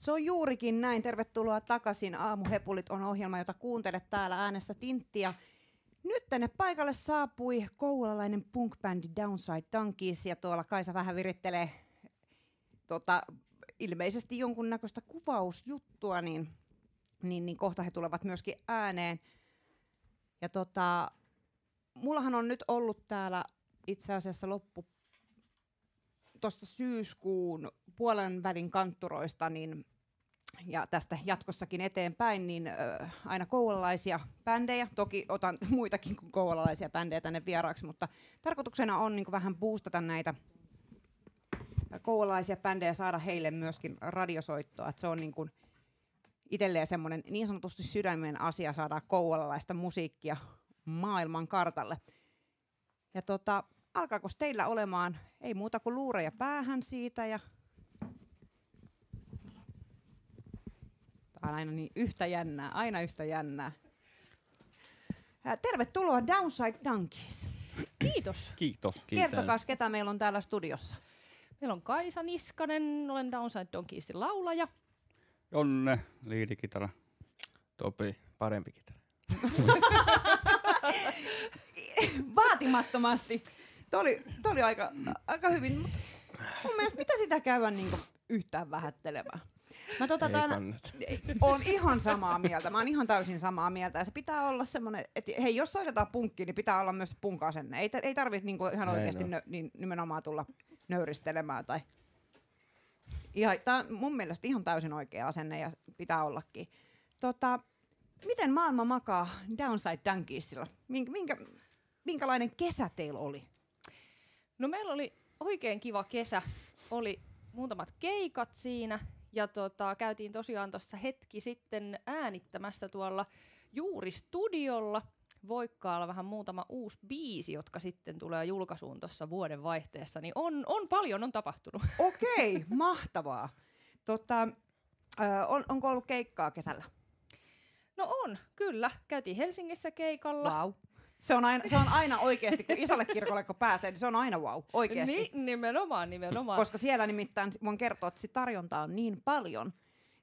Se on juurikin näin. Tervetuloa takaisin. Aamuhepulit on ohjelma, jota kuuntelet täällä äänessä Tintti. Ja nyt tänne paikalle saapui kouvolalainen punk-bändi Downside Donkeys. Ja tuolla Kaisa vähän virittelee ilmeisesti jonkunnäköistä kuvausjuttua, niin kohta he tulevat myöskin ääneen. Ja mullahan on nyt ollut täällä itse asiassa tuosta syyskuun puolen välin kantturoista, ja tästä jatkossakin eteenpäin, niin aina kouvolalaisia bändejä. Toki otan muitakin kuin kouvolalaisia bändejä tänne vieraaksi, mutta tarkoituksena on niin vähän boostata näitä kouvolalaisia bändejä ja saada heille myöskin radiosoittoa. Et se on niin itselleen semmoinen niin sanotusti sydämen asia saada kouvolalaista musiikkia maailman kartalle. Ja alkaako teillä olemaan, ei muuta kuin luureja päähän siitä ja tämä on aina niin aina yhtä jännää. Tervetuloa Downside Donkeys. Kiitos. Kiitos. Kertokaa, ketä meillä on täällä studiossa. Meillä on Kaisa Niskanen, olen Downside Donkeysin laulaja. Jonne, liidikitara. Topi, parempi kitara. Vaatimattomasti. Toi oli aika hyvin, mutta mun mielestä mitä sitä käydä yhtään vähättelemään. Mä oon ihan samaa mieltä. Mä oon ihan täysin samaa mieltä. Ja se pitää olla semmoinen, että hei, jos soitetaan punkkiin, niin pitää olla myös punk-asenne. Ei tarvitse ihan oikeasti nimenomaan tulla nöyristelemään. Tää on mun mielestä ihan täysin oikea asenne ja pitää ollakin. Miten maailma makaa Downside Donkeysilla? Minkälainen kesä teillä oli? No meillä oli oikein kiva kesä. Oli muutamat keikat siinä. Ja käytiin tosiaan tuossa hetki sitten äänittämässä tuolla juuri studiolla Voikkaalla vähän muutama uusi biisi, jotka sitten tulee julkaisuun tuossa vuoden vaihteessa. Niin paljon on tapahtunut. Okei, mahtavaa. Onko ollut keikkaa kesällä? No on, kyllä. Käytiin Helsingissä keikalla. Wow. Se on aina oikeasti, kun isolle kirkolle kun pääsee, niin se on aina wow, oikeasti. Nimenomaan. Koska siellä nimittäin voin kertoa, että tarjontaa on niin paljon,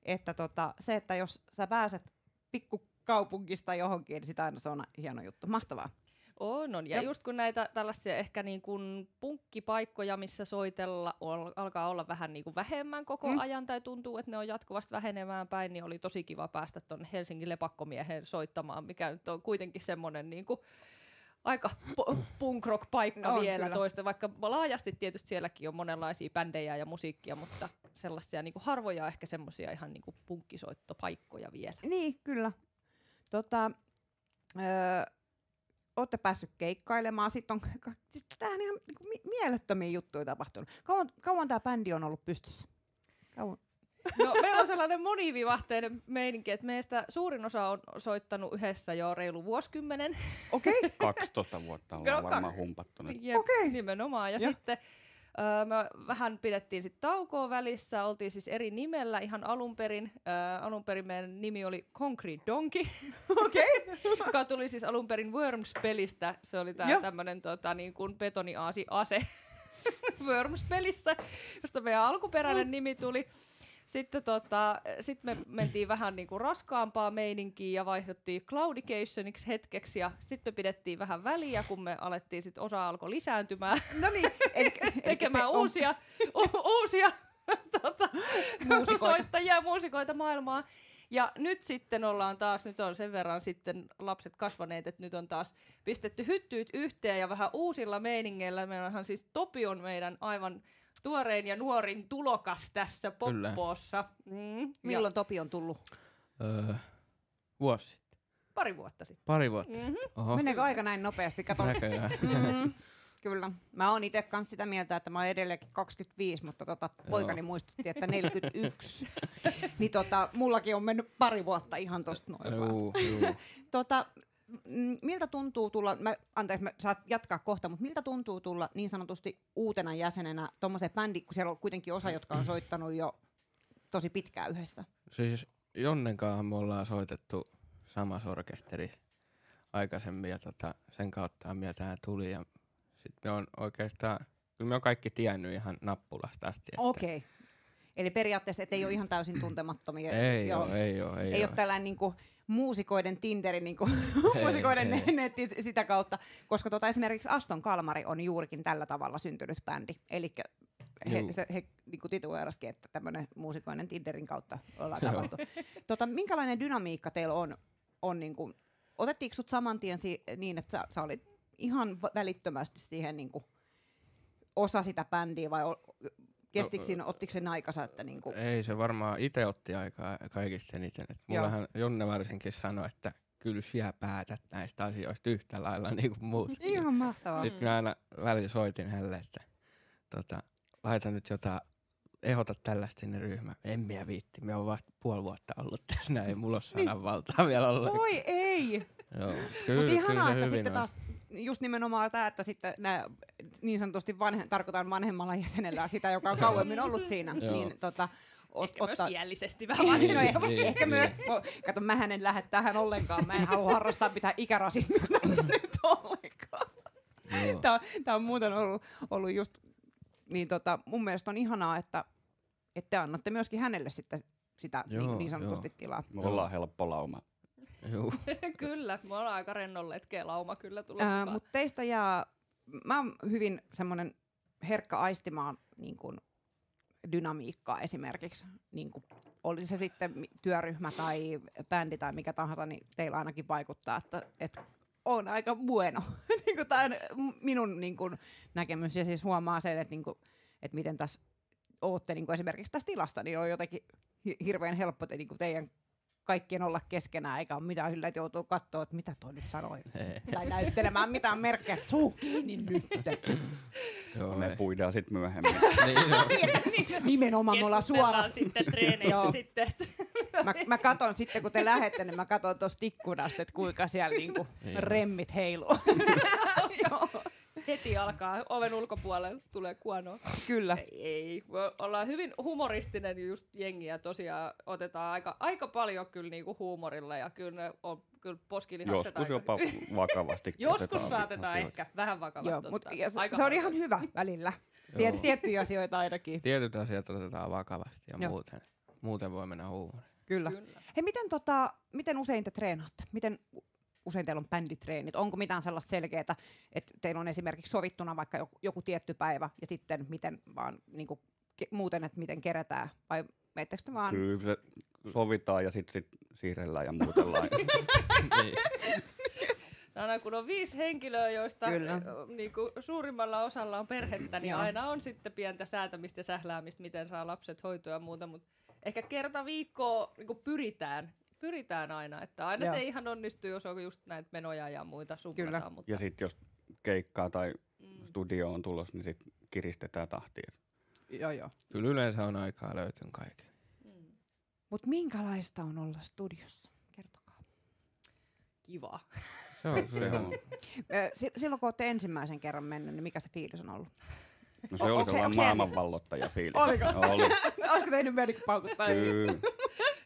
että se, että jos sä pääset pikkukaupungista johonkin, niin sitä aina se on hieno juttu. Mahtavaa. On. Ja just kun näitä tällaisia ehkä niin kuin punkkipaikkoja, missä soitella alkaa olla vähän niin kuin vähemmän koko ajan, tai tuntuu, että ne on jatkuvasti vähenemään päin, niin oli tosi kiva päästä tuonne Helsingin Lepakkomiehen soittamaan, mikä nyt on kuitenkin semmoinen niin kuin aika punk rock paikka vielä toista, vaikka laajasti tietysti sielläkin on monenlaisia bändejä ja musiikkia, mutta sellaisia niin kuin harvoja ehkä semmoisia ihan niin kuin punkkisoittopaikkoja vielä. Niin, kyllä. Olette päässyt keikkailemaan. Sitten on tämähän ihan mielettömiä juttuja tapahtunut. Kauan tämä bändi on ollut pystyssä? No, meillä on sellainen monivivahteinen meininki, että meistä suurin osa on soittanut yhdessä jo reilu vuosikymmenen. Okei. 12 vuotta ollaan varmaan humpattu nyt. Okei. Nimenomaan. Ja sitten me vähän pidettiin sitten taukoa välissä, oltiin siis eri nimellä ihan alun perin. Alun perin meidän nimi oli Concrete Donkey, joka tuli siis alun perin Worms-pelistä. Se oli tämmöinen niin kuin betoniaasi-ase Worms-pelissä, josta meidän alkuperäinen nimi tuli. Sitten me mentiin vähän niinku raskaampaa meininkiä ja vaihdottiin Cloudicationiksi hetkeksi ja sitten me pidettiin vähän väliä, kun me alettiin sitten osa alkoi lisääntymään. No niin, tekemään uusia soittajia ja muusikoita maailmaa. Ja nyt sitten ollaan taas, nyt on sen verran sitten lapset kasvaneet, että nyt on taas pistetty hyttyyt yhteen ja vähän uusilla meiningeillä. Meillähän siis Topi on meidän aivan tuorein ja nuorin tulokas tässä poppoossa. Milloin Topi on tullut? Vuosi sitten. Pari vuotta sitten. Pari vuotta. Meneekö aika näin nopeasti? Kato. Näköjään. Kyllä. Mä oon itse kanssa sitä mieltä, että mä oon edelleenkin 25, mutta poikani muistutti, että 41. Niin mullakin on mennyt pari vuotta ihan tosta noin vaan. Miltä tuntuu tulla, anteeksi, saat jatkaa kohta, mutta miltä tuntuu tulla niin sanotusti uutena jäsenenä tuommoiseen bändiin, kun siellä on kuitenkin osa, jotka on soittanut jo tosi pitkään yhdessä? Siis Jonnenkaan me ollaan soitettu samassa orkesterissa aikaisemmin ja sen kautta me tähän tuli ja sitten me on oikeastaan, kyllä me on kaikki tiennyt ihan nappulasta asti. Okei. Eli periaatteessa, että ei ole ihan täysin tuntemattomia. Ei ole tällainen niinku muusikoiden Tinderi, niinku muusikoiden netti sitä kautta, koska esimerkiksi Aston Kalmari on juurikin tällä tavalla syntynyt bändi. Eli he niinku tituleerasikin, että tämmöinen muusikoinen Tinderin kautta ollaan tavattu. Minkälainen dynamiikka teillä on niinku, otettiinko sut saman tien niin, että sä olit ihan välittömästi siihen niinku osa sitä bändiä, vai kestikö siinä, ottiko sen aikansa? Että niinku... Ei, se varmaan itse otti aikaa kaikista eniten. Mullahan Jonne varsinkin sanoi, että kyllä sinä päätät näistä asioista yhtä lailla niin kuin muut. Ihan mahtavaa. Sitten mä aina välillä soitin hänelle, että laita nyt jotain, ehdota tällaista sinne ryhmään. En minä viitti, me on vasta puoli vuotta ollut tässä näin, mulla on sananvaltaa vielä ollenkaan. Oi ei! Mutta ihanaa, että sitten taas just nimenomaan tämä, että sitten nämä niin sanotusti tarkoitan vanhemmalla jäsenellä sitä, joka on kauemmin ollut siinä. Niin, ehkä myös iällisesti vähän vanhemmin. Ehkä myös, kato, mähän en lähde tähän ollenkaan, mä en halua harrastaa mitään ikärasismia tässä nyt ollenkaan. Tämä on muuten ollut just, niin mun mielestä on ihanaa, että te annatte myöskin hänelle sitten sitä niin sanotusti tilaa. Me ollaan helppo lauma. Kyllä, me ollaan aika rennonletkeä lauma kyllä tulee mukaan. Mutta teistä mä oon hyvin semmoinen herkkä aistimaan niin kun, dynamiikkaa esimerkiksi. Niin kun, oli se sitten työryhmä tai bändi tai mikä tahansa, niin teillä ainakin vaikuttaa, että on aika bueno. Niin tämä on minun niin kun, näkemys, ja siis huomaa sen, että niin kun, et miten tässä ootte niin kun esimerkiksi tässä tilassa, niin on jotenkin hirveän helppo niin kun teidän kaikkien olla keskenään, eikä ole mitään sillä, että joutuu katsoa, että mitä toi nyt sanoi. Tai näyttelemään mitään merkkejä, että suu kiinni nyt. Me puidaan sitten myöhemmin. Nimenomaan me ollaan suoraan. Sitten treeneissä sitten. Mä katon sitten, kun te lähette, niin mä katon tuosta ikkunasta, että kuinka siellä niinku remmit heiluu. Heti alkaa oven ulkopuolelle, tulee kuonoa. Kyllä. Ei. Ollaan hyvin humoristinen just jengi ja tosiaan otetaan aika paljon kyllä niinku huumorilla ja kyllä on kyllä poskilihakset joskus jopa vakavasti. Joskus saatetaan ehkä vähän vakavasti ottaa. Se on ihan hyvä välillä. Tiettyjä asioita ainakin. Tietyt asiat otetaan vakavasti ja muuten voi mennä huumoriin. Kyllä. Hei, miten usein te treenaatte? Miten usein teillä on bänditreenit? Onko mitään sellaista selkeää, että teillä on esimerkiksi sovittuna vaikka joku tietty päivä ja sitten miten vaan niinku, muuten, että miten kerätään? Vai meettekö te vaan? Kyllä se sovitaan ja sitten siirrellään ja muutellaan. Aina kun on 5 henkilöä, joista niinku, suurimmalla osalla on perhettä, niin aina on sitten pientä säätämistä ja sähläämistä, miten saa lapset hoitoa ja muuta, mutta ehkä kerta viikkoa niinku pyritään aina, että aina se ei ihan onnistu, jos on just näitä menoja ja muita suplataan. Mutta... Ja sitten jos keikkaa tai studio on tulos, niin sitten kiristetään tahtia. Joo. Kyllä yleensä on aikaa löytynyt kaiken. Mutta minkälaista on olla studiossa? Kertokaa. Kiva. Se on. Silloin kun olette ensimmäisen kerran mennyt, niin mikä se fiilis on ollut? No se oli sellainen maailmanvallottaja fiilis. Oliko? Oli. Olisiko tehnyt medic paukuttaa? Kyllä.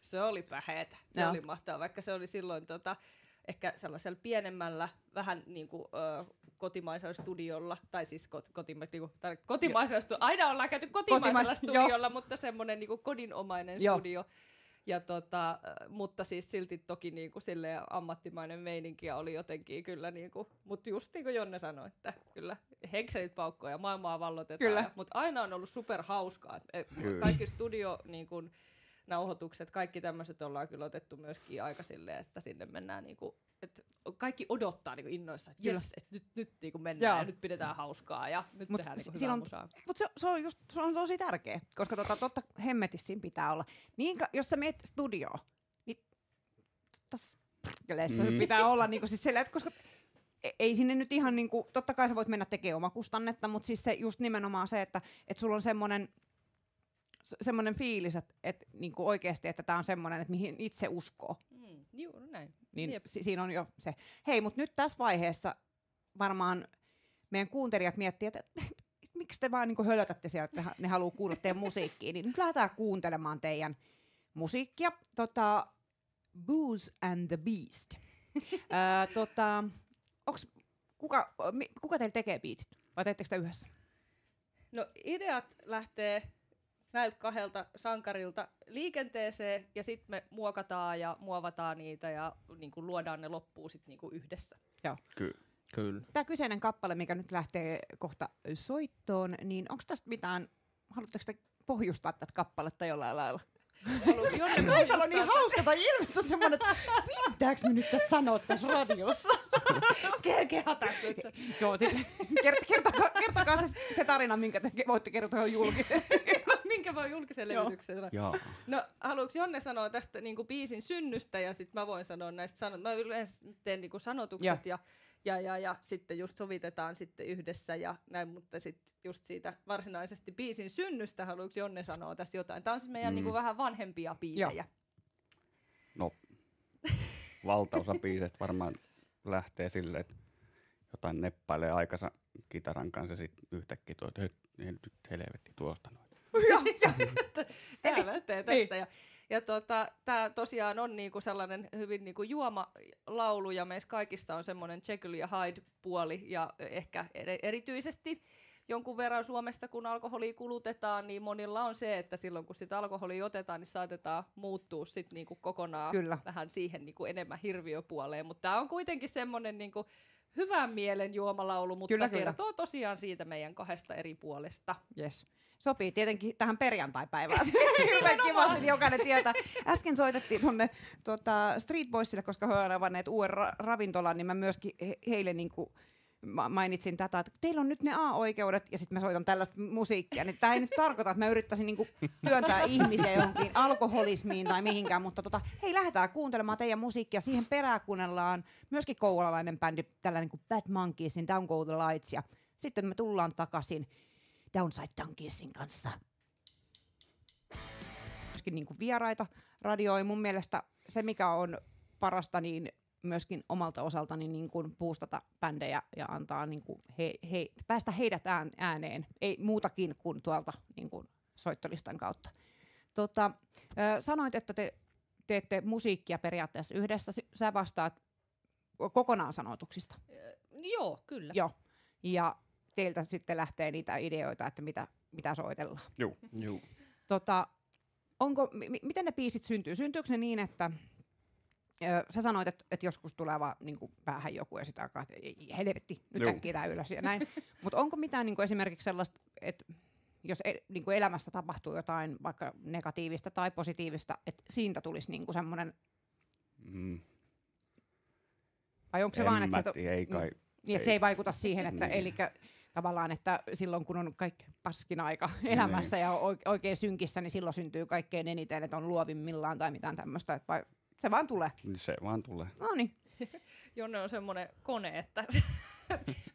Se oli päheetä. Se oli mahtavaa, vaikka se oli silloin ehkä sellaisella pienemmällä, vähän niinku kotimaisella studiolla, tai siis kotimaisella studiolla, aina ollaan käyty kotimaisella studiolla, mutta semmoinen niinku kodinomainen studio. Ja mutta siis silti toki niinku silleen ammattimainen meininki oli jotenkin kyllä niinku, mutta just niin kuin Jonne sanoi, että kyllä henkselit paukkoo ja maailmaa vallotetaan, mutta aina on ollut super hauskaa. Kaikki studio niinku, nauhoitukset, kaikki tämmöiset ollaan kyllä otettu myöskin aika silleen, että sinne mennään niinku, että kaikki odottaa niinku innoissa, että jes, että nyt niinku mennään ja nyt pidetään hauskaa ja nyt tehdään niinku hyvää musaa. Mutta se on tosi tärkeä, koska totta hemmetissä siinä pitää olla. Niin, jos sä meet studioon, niin pitää olla niinku siis silleen, että koska ei sinne nyt ihan niinku, totta kai sä voit mennä tekemään omakustannetta, mutta siis se just nimenomaan se, että sulla on semmoinen fiilis, että niinku oikeasti, että tää on semmoinen, että mihin itse uskoo. Juuri näin. Niin siinä on jo se. Hei, mutta nyt tässä vaiheessa varmaan meidän kuuntelijat miettii, että miksi te vaan niinku hölötätte siellä, että ne haluaa kuulla teidän musiikkia. Niin nyt lähdetään kuuntelemaan teidän musiikkia. Booze and the Beast. Kuka teillä tekee biisit? Vai teettekö te yhdessä? No ideat lähtee näiltä kahdelta sankarilta liikenteeseen ja sitten me muokataan ja muovataan niitä ja niin kuin luodaan ne loppuun sit niin kuin yhdessä. Joo. Kyllä. Tämä kyseinen kappale, mikä nyt lähtee kohta soittoon, niin onko tästä mitään, haluatteko te pohjustaa tätä kappaletta jollain lailla? Naisella on niin hauska tai ilmessä on semmoinen, että pitääkö me nyt tätä sanoa tässä radiossa? Kehata nyt. Joo, kertokaa se tarina, minkä te voitte kertoa julkisesti. Minkä voi julkisen levityksen sanoa? Joo. No, haluatko Jonne sanoa tästä niinku biisin synnystä ja sitten mä voin sanoa näistä mä yleensä teen niinku sanotukset ja sitten just sovitetaan sitten yhdessä ja näin, mutta sitten just siitä varsinaisesti biisin synnystä haluatko Jonne sanoa tässä jotain? Tämä on siis meidän niinku vähän vanhempia biisejä. No, valtaosa biiseistä varmaan lähtee silleen, että jotain neppailee aikansa kitaran kanssa ja sitten yhtäkkiä nyt helvetti tuosta noin. Tää lähtee tästä. Ja tää tosiaan on niinku sellainen hyvin niinku juomalaulu ja meissä kaikista on semmoinen Jekyll ja Hyde-puoli ja ehkä erityisesti jonkun verran Suomesta, kun alkoholia kulutetaan, niin monilla on se, että silloin kun sitä alkoholia otetaan, niin saatetaan muuttua sit niinku kokonaan vähän siihen niinku enemmän hirviöpuoleen. Mutta tämä on kuitenkin semmoinen niinku hyvän mielen juomalaulu, mutta kertoo tosiaan siitä meidän kahdesta eri puolesta. Yes. Sopii tietenkin tähän perjantai-päivään. Hyvä kivasti, niin jokainen tietää. Äsken soitettiin tuonne Street Boysille, koska he ovat avanneet uuden ravintolan, niin mä myöskin heille niinku mainitsin tätä, että teillä on nyt ne A-oikeudet, ja sitten mä soitan tällaista musiikkia. Niin tämä ei nyt tarkoita, että mä yrittäisin niinku työntää ihmisiä johonkin alkoholismiin tai mihinkään, mutta hei, lähdetään kuuntelemaan teidän musiikkia. Siihen perään kuunnellaan myöskin kouvolalainen bändi, tällainen kuin Bad Monkeysin Down Go the Lights, ja sitten me tullaan takaisin Downside Donkeysin kanssa. Myöskin niinku vieraita radioi. Mun mielestä se, mikä on parasta, niin myöskin omalta osaltani niin kuin boostata bändejä ja antaa niin kuin päästä heidät ääneen. Ei muutakin kuin tuolta niin kuin soittolistan kautta. Sanoit, että te teette musiikkia periaatteessa yhdessä. Sä vastaat kokonaan sanotuksista. Joo, kyllä. Joo. Ja teiltä sitten lähtee niitä ideoita, että mitä soitellaan. Joo. Miten ne biisit syntyy? Syntyykö ne niin, että sä sanoit, että joskus tulee vaan niin päähän joku ja sitä alkaa, että ei helvetti, nyt äkkiä ylös ja näin. Mutta onko mitään niin esimerkiksi sellaista, että jos niin elämässä tapahtuu jotain vaikka negatiivista tai positiivista, että siitä tulisi niin semmoinen... Vai onko se vaan, että se ei vaikuta siihen, että elikkä tavallaan, että silloin kun on kaikki paskin aika elämässä ja on oikein synkissä, niin silloin syntyy kaikkein eniten, että on luovimmillaan tai mitään tämmöistä, vai se vaan tulee? Se vaan tulee. Noniin. Jonne on semmoinen kone, että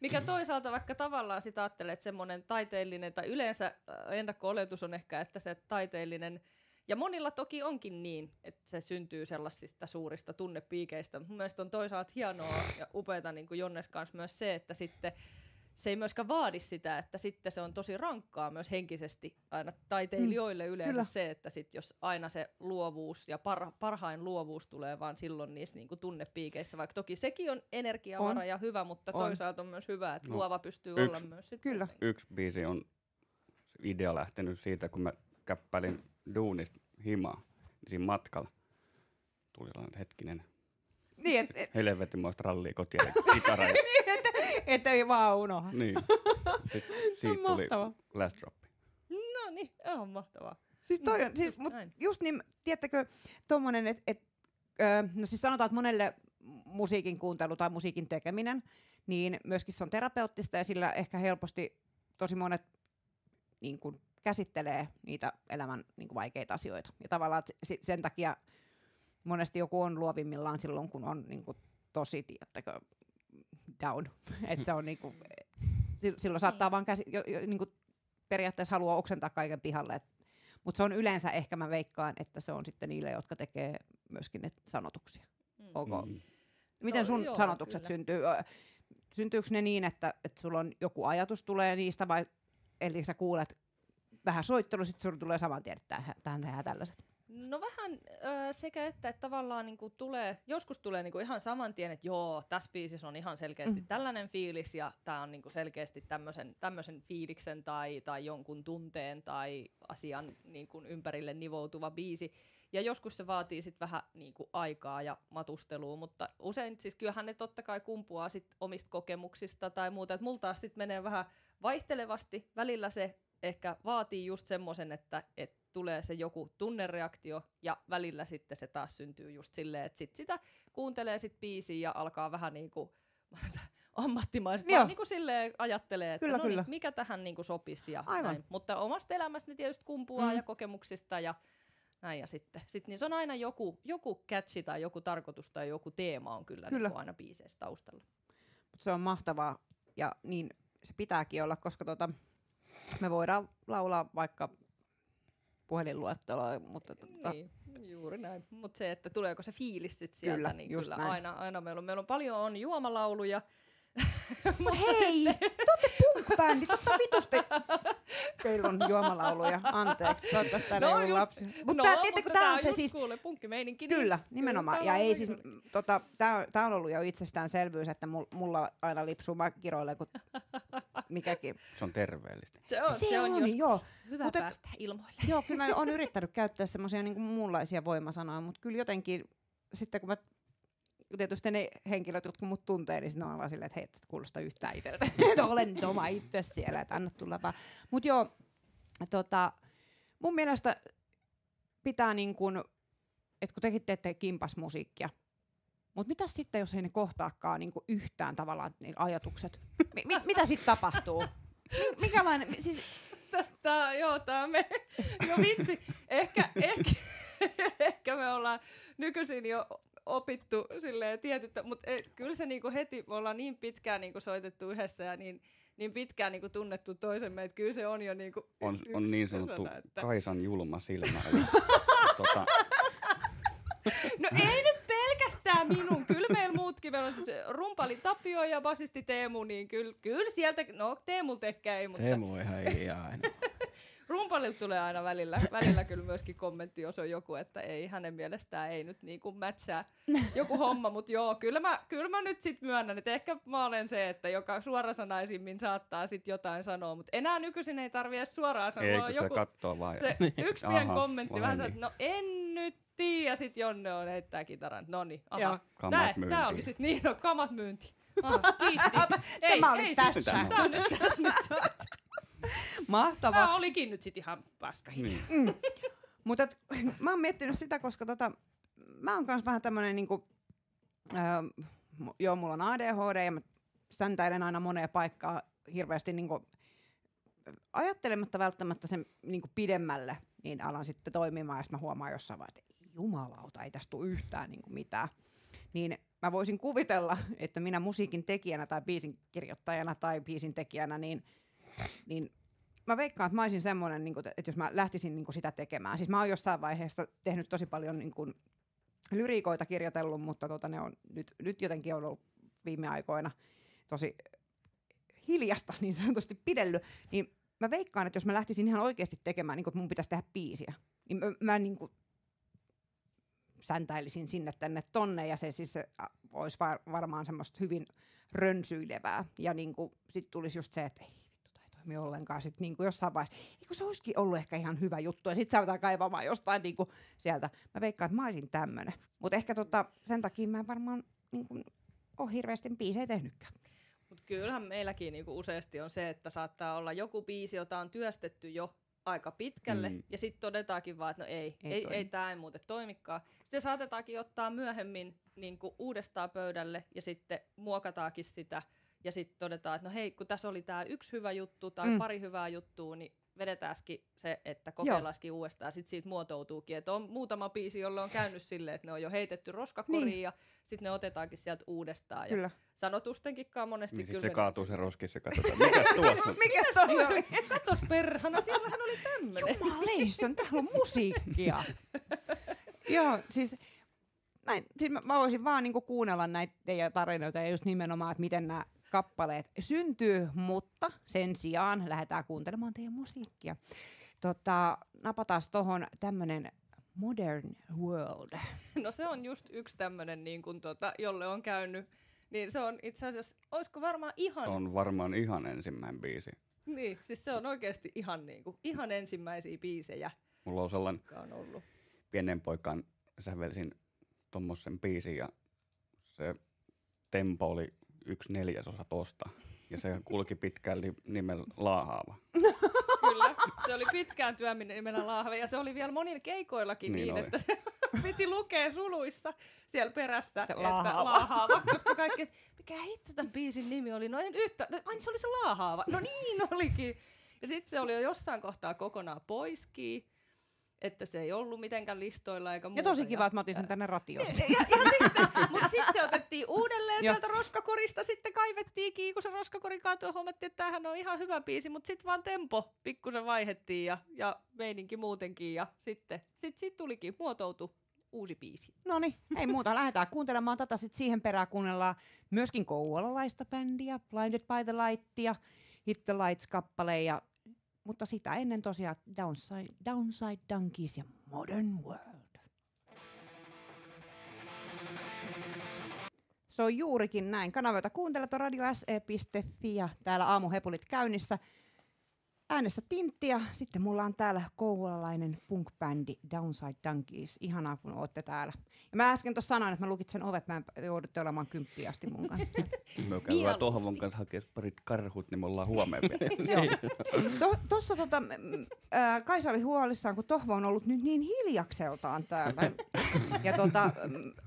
mikä toisaalta vaikka tavallaan sitä ajattelee, että semmoinen taiteellinen, tai yleensä ennakko-oletus on ehkä, että se taiteellinen, ja monilla toki onkin niin, että se syntyy sellaisista suurista tunnepiikeistä. Mun mielestä on toisaalta hienoa ja upeata niin kuin Jonnes kanssa myös se, että sitten se ei myöskään vaadi sitä, että sitten se on tosi rankkaa myös henkisesti aina taiteilijoille yleensä se, että sit jos aina se luovuus ja parhain luovuus tulee vaan silloin niissä niinku tunnepiikeissä, vaikka toki sekin on energiavara ja hyvä, mutta toisaalta on myös hyvä, että luova pystyy olla myös sitten. Kyllä. Yksi biisi on idea lähtenyt siitä, kun mä käppäilin duunista himaa, niin siinä matkalla tuli sellainen hetkinen helvetimoista rallia kotiin kitara. Että ei vaan unoha. Niin. Siitä tuli Last Drop. No niin, on mahtavaa. Siis toi on, siis, mut just niin, tiedättekö, tommonen, no siis sanotaan, että monelle musiikin kuuntelu tai musiikin tekeminen, niin myöskin se on terapeuttista ja sillä ehkä helposti tosi monet niin kuin käsittelee niitä elämän niin kuin vaikeita asioita. Ja tavallaan sen takia monesti joku on luovimmillaan silloin, kun on niin kuin tosi, tiedättekö, down. Että se on niinku, silloin saattaa vaan niinku periaatteessa haluaa oksentaa kaiken pihalle. Mutta se on yleensä ehkä mä veikkaan, että se on sitten niille, jotka tekee myöskin ne sanotuksia. Miten sun sanotukset syntyy? Syntyykö ne niin, että sulla on joku ajatus tulee niistä vai eli sä kuulet vähän soittelu, sitten sulla tulee saman tien, että tähän tehdään tällaiset? No vähän sekä että tavallaan niinku joskus tulee niinku ihan saman tien, että joo, tässä biisissä on ihan selkeästi tällainen fiilis ja tää on niinku selkeästi tämmöisen fiiliksen tai jonkun tunteen tai asian niinku ympärille nivoutuva biisi. Ja joskus se vaatii sit vähän niinku aikaa ja matustelua, mutta usein siis kyllähän ne totta kai kumpuaa sit omista kokemuksista tai muuta. Et mulla taas sit menee vähän vaihtelevasti. Välillä se ehkä vaatii just semmoisen, että tulee se joku tunnereaktio ja välillä sitten se taas syntyy just silleen, että sit sitä kuuntelee sit biisiä ja alkaa vähän niinku ammattimaisesti vaan niinku silleen ajattelee, että kyllä. Mikä tähän niinku sopisi ja näin. Mutta omasta elämästä ne tietysti kumpuaa ja kokemuksista ja näin ja sitten niin se on aina joku catchi tai joku tarkoitus tai joku teema on kyllä. Niin aina biiseissä taustalla. Se on mahtavaa ja niin se pitääkin olla, koska me voidaan laulaa vaikka puhelinluetteloa, mutta niin, juuri näin. Mutta se, että tuleeko se fiilis sit sieltä, kyllä, niin kyllä aina meillä on paljon juomalauluja. Mut hei, te ootte punk-bändi, totta vitusti. Teillä on juomalauluja, anteeksi, toivottavasti täällä ei ollut lapsia. Mutta tää on se siis punkkimeininki. Kyllä, nimenomaan. Ja ei siis, tää on ollut jo itsestäänselvyys, että mulla aina lipsuu, mä kiroilen, kun mikäkin. Se on terveellistä. Se on joo. Hyvä päästä ilmoille. Joo, kyllä mä oon yrittänyt käyttää semmoisia niinku muunlaisia voimasanoja, mutta kyllä jotenkin sitten kun mä tietysti ne henkilöt, jotka mut tuntee, niin ne on vaan silleen, että hei, et kuulosta yhtään itseltä. Että olen nyt oma itse siellä, että anna tulla vaan. Mut joo, mun mielestä pitää niin kuin, että kun tekin teette kimpasmusiikkia, mut mitäs sitten, jos ei ne kohtaakaan niin kuin yhtään tavallaan ne ajatukset? Mitä sitten tapahtuu? Mikälainen, siis Tää me, jo vitsi, ehkä me ollaan nykyisin jo opittu silleen tietyttä, mutta kyllä se niinku heti, me ollaan niin pitkään niinku soitettu yhdessä ja niin pitkään niinku tunnettu toisemme, että kyllä se on jo niinku on niin sanottu Kaisan julma silmä. No ei nyt pelkästään minun, kyllä meillä muutkin, meillä on siis rumpali Tapio ja basisti Teemu, niin kyllä sieltä, no Teemulta ehkä ei, mutta Teemu on ihan hiljaa aina. Rumpalilta tulee aina välillä kyllä myöskin kommentti, jos on joku, että ei hänen mielestään ei nyt niinku matchaa joku homma, mutta joo, kyllä mä nyt sit myönnän, että ehkä mä olen se, että joka suorasanaisimmin saattaa sit jotain sanoa, mutta enää nykyisin ei tarvitse edes suoraan sanoa. Ei, kun joku, se kattoo vaan. Se yksi pien kommentti vähän se, että no en nyt tiedä, sit Jonne on heittää kitaran, noniin, aha, tää oli sit niin, no kamat myynti. Aha, kiitti. Tämä oli tässä. Tää on nyt tässä nyt saat. Mahtavaa. Tämä olikin nyt sit ihan paskahidea. Mutta mä oon miettinyt sitä, koska mä oon kans vähän tämmönen niinku, joo, mulla on ADHD ja mä säntäilen aina moneen paikkaan hirveästi niinku, ajattelematta välttämättä sen niinku pidemmälle, niin alan sitten toimimaan ja sitten mä huomaan jossain vaiheessa, että jumalauta, ei tästä tule yhtään niinku mitään. Niin mä voisin kuvitella, että minä musiikin tekijänä tai biisin kirjoittajana tai biisin tekijänä, niin mä veikkaan, että mä olisin semmoinen, että jos mä lähtisin sitä tekemään. Siis mä oon jossain vaiheessa tehnyt tosi paljon lyriikoita kirjoitellut, mutta ne on nyt jotenkin ollut viime aikoina tosi hiljasta niin sanotusti pidellyt. Niin mä veikkaan, että jos mä lähtisin ihan oikeasti tekemään, että mun pitäisi tehdä biisiä, niin mä säntäilisin sinne tänne tonne ja se siis olisi varmaan semmoista hyvin rönsyilevää. Ja sit tulisi just se, että ei vittu, tai toimi ollenkaan. Sitten jossain vaiheessa, eikö se olisikin ollut ehkä ihan hyvä juttu. Ja sitten saataan kaivamaan jostain sieltä. Mä veikkaan, että mä olisin tämmönen. Mutta ehkä sen takia mä en varmaan ole hirveästi biisejä tehnytkään. Mutta kyllähän meilläkin useasti on se, että saattaa olla joku biisi, jota on työstetty jo aika pitkälle, ja sitten todetaankin vaan, että no ei tämä ei muuten toimikaan. Sitten saatetaankin ottaa myöhemmin uudestaan pöydälle, ja sitten muokataankin sitä, ja sitten todetaan, että no hei, kun tässä oli tämä yksi hyvä juttu, tai pari hyvää juttua, niin vedetäänkin se, että kokeillaankin uudestaan, sitten siitä muotoutuukin. Että on muutama biisi, jolle on käynyt silleen, että ne on jo heitetty roskakoriin, niin. Ja sitten ne otetaankin sieltä uudestaan. Ja sanotustenkinkaan monesti niin kyllä. Sitten se kaatuu se roskissa ja katsotaan, mikäs tuossa? Mikäs toi oli? Katos perhana, siellähän oli tämmönen. Jumaleison, täällä on musiikkia. Joo, siis näin. Siis mä voisin vaan kuunnella näitä teidän tarinoita ja just nimenomaan, että miten nämä kappaleet syntyy, mutta sen sijaan lähdetään kuuntelemaan teidän musiikkia. Napataan tohon tämmönen Modern World. No se on just yksi tämmönen, niin kun jolle on käynyt, niin se on itse asiassa, olisiko varmaan ihan... Se on varmaan ihan ensimmäinen biisi. Niin, siis se on oikeasti ihan ensimmäisiä biisejä. Mulla on sellainen on ollut. pienen poikan sävelsin tommosen biisin ja se tempo oli 1/4 tosta. Ja se kulki pitkään nimellä Laahaava. Kyllä, se oli pitkään työnimenä Laahava ja se oli vielä monilla keikoillakin niin että se piti lukea suluissa siellä perässä, että Laahaava, koska kaikki, mikä hitto tämän biisin nimi oli, no en yhtä, aina se oli se Laahaava, no niin olikin. Ja sitten se oli jo jossain kohtaa kokonaan poiskin, että se ei ollut mitenkään listoilla eikä muuta. Ja tosi kiva, että mä otin sen tänne ratioon. Mutta sitten se otettiin uudelleen sieltä roskakorista, sitten kaivettiin, kun se roskakori kaatui, huomattiin, että tämähän on ihan hyvä biisi, mutta sitten vaan tempo pikkusen vaihdettiin ja meininki muutenkin ja sitten tulikin, muotoutui uusi biisi. Noniin, ei muuta, lähdetään kuuntelemaan tätä, sitten siihen perään kuunnellaan myöskin kouvolalaista bändiä, Blinded by the Lightia, Hit the Lights-kappale mutta sitä ennen tosiaan Downside Donkeys ja Modern World. Se on juurikin näin. Kanavioita kuuntelet on radio.se.fi ja täällä aamuhepulit käynnissä. Äänessä Tintti ja sitten mulla on täällä kouvolalainen punk-bändi Downside Donkeys. Ihanaa kun ootte täällä. Ja mä äsken tuossa sanoin, että mä lukitsen ovet, mä joudutte olemaan 10 asti mun kanssa. Me käydään Tohvon kanssa hakemaan parit karhut, niin me ollaan huomenna vielä. Tuossa Kaisa oli huolissaan, kun Tohvo on ollut nyt niin hiljakseltaan täällä. Ja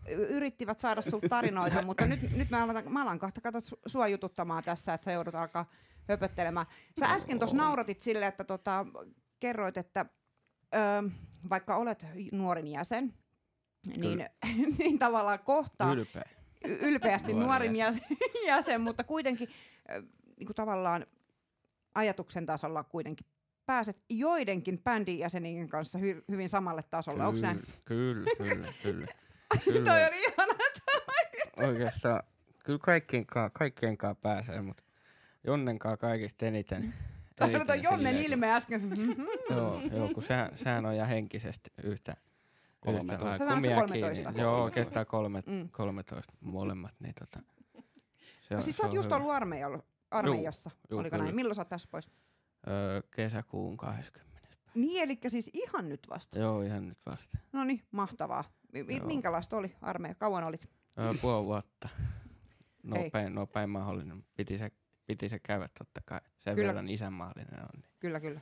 yrittivät saada sulta tarinoita, mutta nyt mä alan kahta sua jututtamaan tässä, että sä joudut alkaa höpöttelemään. Sä äsken tuossa nauratit silleen, että kerroit, että vaikka olet nuorin jäsen, niin tavallaan kohtaa ylpeästi nuorin jäsen, mutta kuitenkin niin kuin tavallaan ajatuksen tasolla kuitenkin pääset joidenkin bändin jäsenien kanssa hyvin samalle tasolle. Onko näin? Kyllä. Toi oli ihana. Oikeastaan kyllä kaikkien kanssa pääsee, mutta Jonnen kanssa kaikista eniten. Toi Jonnen ilme äsken. Joo, kun sehän on ihan henkisesti yhtä 13. Sä sanoit 13. Joo, oikeastaan 13 molemmat. Niin siis sä oot just ollut armeijassa, oliko näin? Milloin sä oot tässä pois? Kesäkuun 20. Niin, eli siis ihan nyt vasta. Joo, ihan nyt vasta. Noniin, mahtavaa. Minkälaista oli armeija? Kauan olit? Puoli vuotta. Nopein mahdollinen. Piti se käydä totta kai. Sen verran isänmaallinen on. Niin kyllä.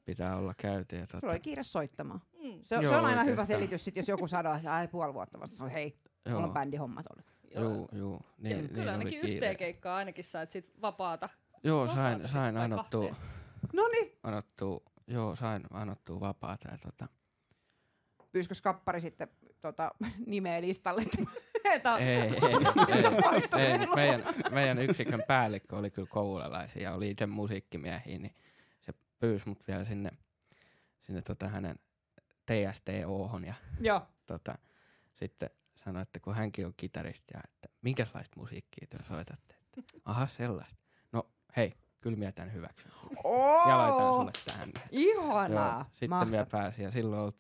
Pitää olla käyty. Sulla oli kiire soittamaan. Se on aina oikeastaan hyvä selitys, sit, jos joku sanoo, että puoli vuotta vasta. Se on hei, mulla on bändihommat ollut. Joo. Niin, kyllä ainakin yhteen keikkaan ainakin sait sit vapaata. Joo, sain anottua. Noniin. Sain anottua vapaata. Pyyskö skappari sitten nimeä listalle? Ei. Meidän yksikön päällikkö oli kyllä koululaisia ja oli itse musiikkimiehiä, niin se pyysi mut vielä sinne hänen TSTO:hon ja sitten sanoi, että kun hänkin on kitaristi ja että minkälaista musiikkia te soitatte. Aha, sellaista. No hei, kyllä minä tämän hyväksyn. Ja laitan sulle tähän. Ihanaa. Joo, sitten minä pääsin ja silloin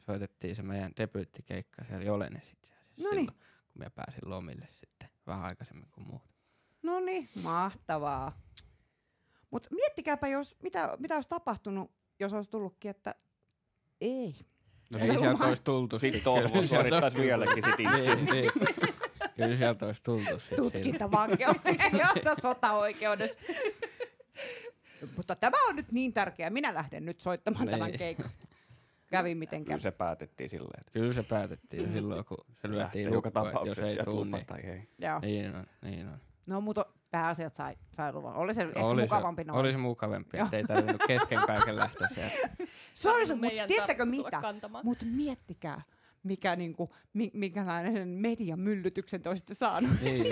soitettiin se meidän debyyttikeikka siellä Jolenessa itse asiassa. Silloin, kun minä pääsin lomille sitten vähän aikaisemmin kuin muut. Noniin, mahtavaa. Mutta miettikääpä, mitä olisi tapahtunut, jos olisi tullutkin, että ei. No ei sieltä olisi tultu. Sitten Tohvo suorittaisi vieläkin sit niin. Kyllä sieltä olisi tultu. Tutkintavankeuden ja sotaoikeudessa. Mutta tämä on nyt niin tärkeää. Minä lähden nyt soittamaan tämän keikan. Kävi mitenkään. Kyllä se päätettiin silleen. Kyllä se päätettiin silloin, kun se lyötiin lukkoon, että jos ei tule, niin on. No, mutta pääasiat sai luvan. Oli se ehkä mukavampi noin. Oli se mukavampi, ettei tarvinnut kesken kaiken lähteä sieltä. Se olisi, mutta tiedättekö mitä? Mutta miettikää, mikälainen median myllytyksen te olisitte saanut. Niin,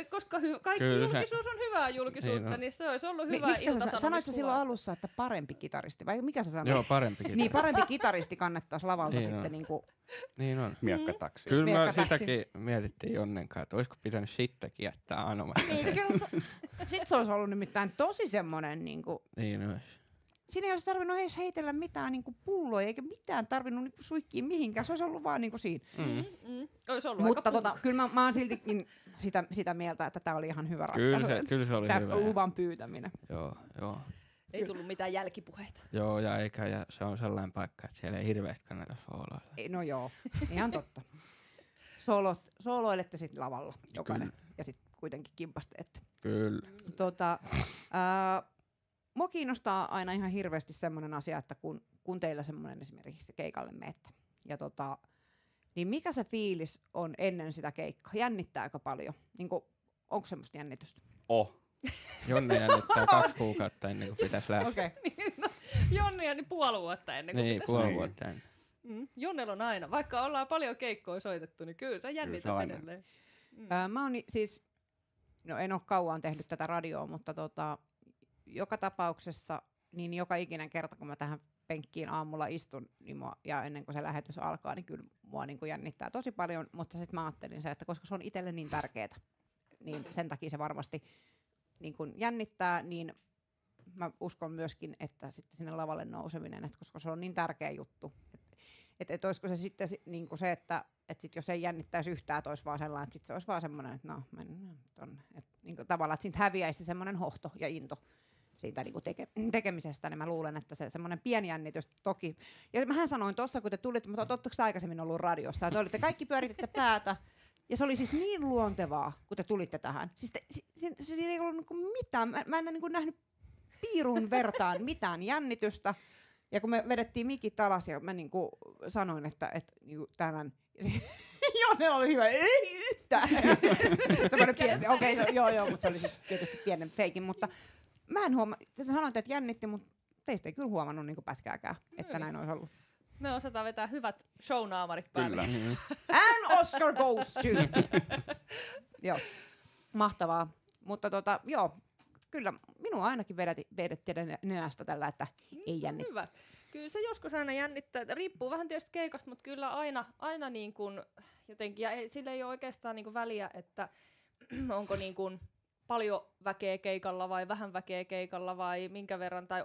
koska kaikki julkisuus on hyvää julkisuutta, niin se olisi ollut hyvä ilta-sanomiskuva. Sanoit sä silloin alussa, että parempi kitaristi, vai mikä sä sanoit? Joo, parempi kitaristi. Niin, parempi kitaristi kannettaisiin lavalta sitten niinku... Niin on. Miakkataksi. Kyllä me sitäkin mietittiin Jonnen kanssa, että olisiko pitänyt sittäkin jättää anomatta. Ei, kyllä sit se olisi ollut nimittäin tosi semmonen niinku... Niin olisi. siinä ei olisi tarvinnut edes heitellä mitään niinku pulloja, eikä mitään tarvinnut niinku suikkia mihinkään. Se olisi ollut vaan niinku siinä. Olisi ollut mutta aika kyllä mä oon siltikin sitä mieltä, että tämä oli ihan hyvä ratkaisu. Kyllä se oli hyvä. Luvan pyytäminen. Joo. Ei tullut mitään jälkipuheita. Joo, ja se on sellainen paikka, että siellä ei hirveästi kannata sooloilla. No joo, ihan totta. Sooloilette sitten lavalla jokainen, ja sitten kuitenkin kimpasteette. Kyllä. Mua kiinnostaa aina ihan hirveästi semmoinen asia, että kun teillä semmoinen esimerkiksi keikalle menette, ja niin mikä se fiilis on ennen sitä keikkaa? Jännittääkö paljon? Onko semmoista jännitystä? Jonne jännittää 2 kuukautta ennen kuin pitäisi lähteä. Jonne jänni puoli vuotta ennen kuin pitäisi puoli vuotta ennen. Jonnella on aina. Vaikka ollaan paljon keikkoja soitettu, niin kyllä sä jännität edelleen. Mä oon siis, en ole kauan tehnyt tätä radioa, mutta joka tapauksessa, niin joka ikinen kerta, kun mä tähän penkkiin aamulla istun niin ja ennen kuin se lähetys alkaa, niin kyllä mua niin kuin jännittää tosi paljon, mutta sitten mä ajattelin se, että koska se on itselle niin tärkeää, niin sen takia se varmasti niin kuin jännittää, niin mä uskon myöskin, että sitten sinne lavalle nouseminen, että koska se on niin tärkeä juttu, että olisiko se sitten niin kuin se, että sit jos ei jännittäisi yhtään, että olisi vaan sellainen, että sit se olisi vaan semmoinen, että mennään tonne, että niin kuin tavallaan, että siitä häviäisi semmoinen hohto ja into siitä niin kuin tekemisestä, niin mä luulen, että se semmoinen pieni jännitys toki. Ja mähän sanoin tuossa, kun te tulitte, mutta ootteko te aikaisemmin ollut radiossa, että olitte kaikki pyörititte päätä, ja se oli siis niin luontevaa, kun te tulitte tähän. Siis siinä ei ollut niin mitään, mä en niin nähnyt piirun vertaan mitään jännitystä, ja kun me vedettiin mikit alas, ja mä niin kuin sanoin, että niin tämän, Jonne oli hyvä, ei yhtään. Semmoinen pieni, joo, mutta se oli siis tietysti pienen feikin, mutta mä en huomaa, te sanoitte, että jännitti, mutta teistä ei kyllä huomannut niin kuin pätkääkään, että näin olisi ollut. Me osataan vetää hyvät shownaamarit päälle. Kyllä. And Oscar goes to. Joo, mahtavaa. Mutta joo, kyllä minua ainakin vedettiin nenästä tällä, että ei jännittää. Hyvä. Kyllä se joskus aina jännittää. Riippuu vähän tietysti keikasta, mutta kyllä aina niin kuin jotenkin, ja sillä ei ole oikeastaan niin kuin väliä, että onko niin kuin paljon väkeä keikalla vai vähän väkeä keikalla vai minkä verran, tai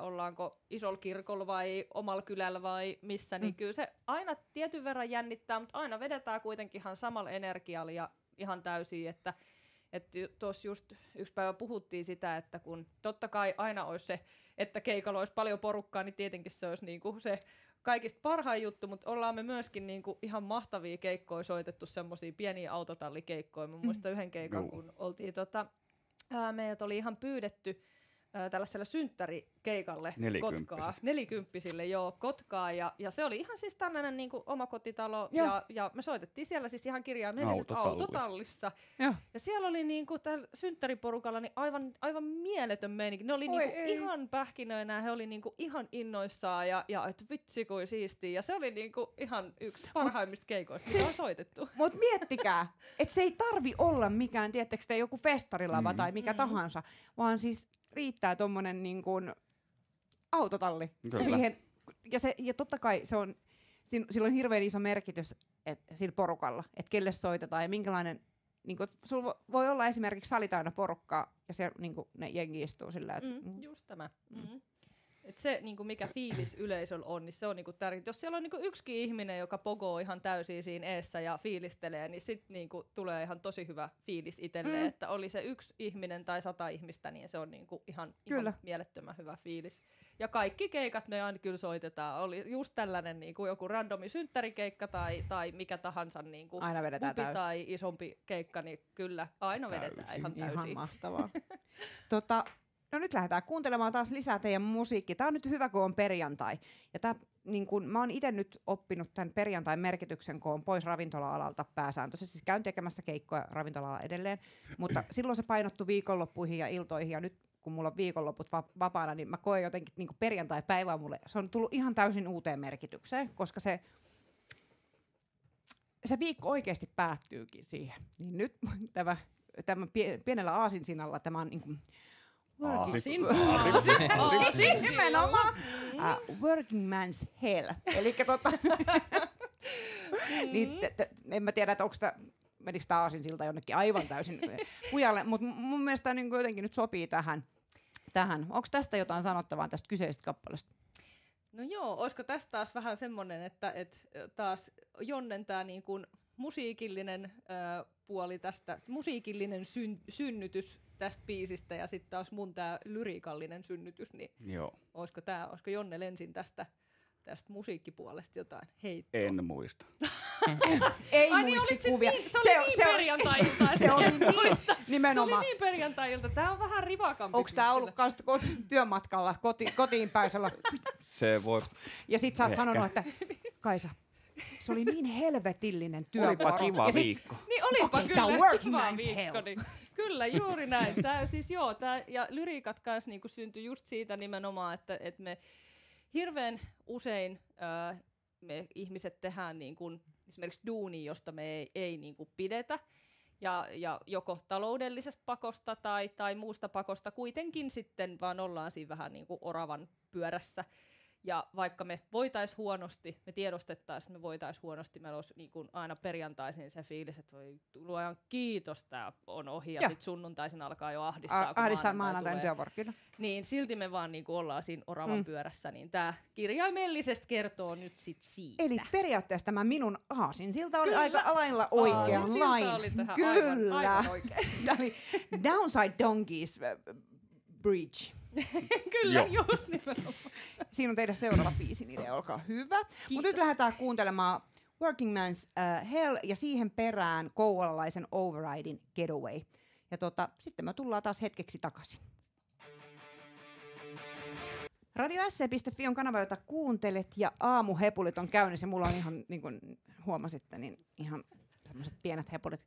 ollaanko isolla kirkolla vai omalla kylällä vai missä, niin kyllä se aina tietyn verran jännittää, mutta aina vedetään kuitenkin ihan samalla energialla ja ihan täysin, että tuossa just yksi päivä puhuttiin sitä, että kun totta kai aina olisi se, että keikalla olisi paljon porukkaa, niin tietenkin se olisi niinku se kaikista parhain juttu, mutta ollaan me myöskin niinku ihan mahtavia keikkoja soitettu, semmosia pieniä autotallikeikkoja. Mä muistan yhden keikan, kun oltiin meidät oli ihan pyydetty tällaisella synttärikeikalle Kotkaa. 40-vuotisille, Kotkaa. Ja se oli ihan siis tällainen niinku omakotitalo. Ja me soitettiin siellä siis ihan kirjaimellisesti autotallissa. Ja siellä oli niinku tällä synttäriporukalla niin aivan mieletön meininki. Ne oli niinku ihan pähkinöinä, he oli niinku ihan innoissaan ja että vitsi kuin siistiä. Ja se oli niinku ihan yksi parhaimmista keikoista, mitä on soitettu. Mut miettikää, että se ei tarvi olla mikään, tiedättekö te, joku festarilava tai mikä tahansa, vaan siis riittää tommonen niin kuin autotalli. Ja totta kai se on, sillä on hirveän iso merkitys sillä porukalla, että kelle soitetaan ja minkälainen, niin kuin, sulla voi olla esimerkiksi sali täynnä porukkaa ja siellä niin kuin, ne jengi istuu sillä. Just tämä. Et se, niinku mikä fiilis yleisöllä on, niin se on niinku tärkeää. Jos siellä on niinku yksikin ihminen, joka pogoo ihan täysin siinä eessä ja fiilistelee, niin sitten niinku tulee ihan tosi hyvä fiilis itselleen. Että oli se 1 ihminen tai 100 ihmistä, niin se on niinku ihan mielettömän hyvä fiilis. Ja kaikki keikat me aina kyllä soitetaan. Oli just tällainen niinku joku randomi synttärikeikka tai mikä tahansa niinku tai isompi keikka, niin kyllä aina vedetään ihan täysin. Ihan mahtavaa. No nyt lähdetään kuuntelemaan taas lisää teidän musiikkia. Tää on nyt hyvä, kun on perjantai. Ja tää, niin kun, mä oon itse nyt oppinut tämän perjantain merkityksen, kun on pois ravintola-alalta pääsääntöisesti. Siis käyn tekemässä keikkoja ravintola-alalla edelleen. Mutta silloin se painottu viikonloppuihin ja iltoihin. Ja nyt kun mulla on viikonloput vapaana, niin mä koen jotenkin niin perjantai-päivää mulle. Se on tullut ihan täysin uuteen merkitykseen, koska se viikko oikeasti päättyykin siihen. Niin nyt tämä pienellä aasinsinalla tämä on niin kuin nimenomaan working man's hell. Elikkä niin en mä tiedä, että onko menikö tää aasinsilta jonnekin aivan täysin kujalle, mutta mun mielestä niin jotenkin nyt sopii tähän. tähän. Onko tästä jotain sanottavaa tästä kyseisestä kappaleesta? No joo, olisiko tästä taas vähän semmoinen, että taas Jonnen tämä niin kuin musiikillinen puoli tästä, musiikillinen synnytys tästä biisistä ja sitten taas mun tämä lyriikallinen synnytys, niin olisiko Jonne ensin tästä musiikkipuolesta jotain heittoa? En muista. Ei muistikuvia. Se oli niin perjantai-ilta. Se oli niin, nimenomaan. Se oli niin perjantai-ilta. Tää on vähän rivakampi. Onko tää ollut työmatkalla kotiin päisellä? Se voi. Ja sit sä oot sanonut, että Kaisa, se oli niin helvetillinen työvuoro. Olipa kiva viikko. Niin olipa Okay, kyllä kiva viikko. Niin, kyllä, juuri näin. Ja lyriikat kanssa niinku syntyi just siitä nimenomaan, että me hirveän usein me ihmiset tehdään niin kuin esimerkiksi duunia, josta me ei niin kuin pidetä, ja joko taloudellisesta pakosta tai muusta pakosta kuitenkin sitten vaan ollaan siinä vähän niin kuin oravan pyörässä. Ja vaikka me voitais huonosti, me tiedostettaisiin, me voitais huonosti, meillä olisi niin kuin aina perjantaisin se fiilis, että voi luojan kiitos, tää on ohi, ja sitten sunnuntaisin alkaa jo ahdistaa, kun maanantain työvuoro, kyllä. Niin silti me vaan niin kuin ollaan siinä oravan pyörässä, niin tää kirjaimellisesti kertoo nyt sit siitä. Eli periaatteessa tämä minun aasinsilta oli aika lailla oikeanlainen. Kyllä. Aivan oikein. Tämä oli Downside Donkeys Bridge. Kyllä, just nimenomaan. Siinä on teidän seuraava biisi, niin olkaa hyvä. Mutta nyt lähdetään kuuntelemaan Working Man's Hell ja siihen perään kouvolalaisen Overridein Getaway. Ja sitten me tullaan taas hetkeksi takaisin. Radio.se.fi on kanava, jota kuuntelet, ja aamuhepulit on käynnissä. Mulla on ihan, niin kuin huomasitte, niin ihan semmoiset pienet hepulit.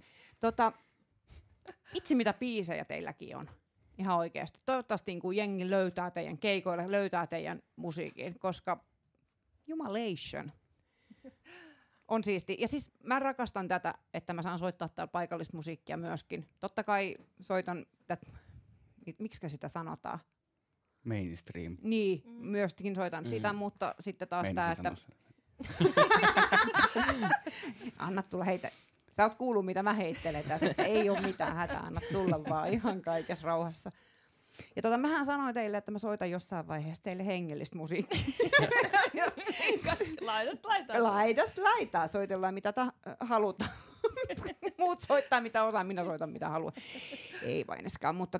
Itse mitä biisejä teilläkin on. Ihan oikeasti. Toivottavasti niin jengi löytää teidän keikoille, löytää teidän musiikin, koska jumalation on siisti. Ja siis mä rakastan tätä, että mä saan soittaa täällä paikallista musiikkia myöskin. Totta kai soitan, miksikä sitä sanotaan? Mainstream. Niin, myöskin soitan sitä, mutta sitten taas tää, että anna tulla heitä. Sä oot kuullut, mitä mä heittelen tässä, että ei ole mitään hätää, anna tulla vaan ihan kaikessa rauhassa. Ja mähän sanoin teille, että mä soitan jossain vaiheessa teille hengellistä musiikkia. Laidasta laitaa. Laidasta laitaa, soitellaan mitä halutaan. Muut soittaa mitä osaa, minä soitan mitä haluan. Ei vaineskaan, mutta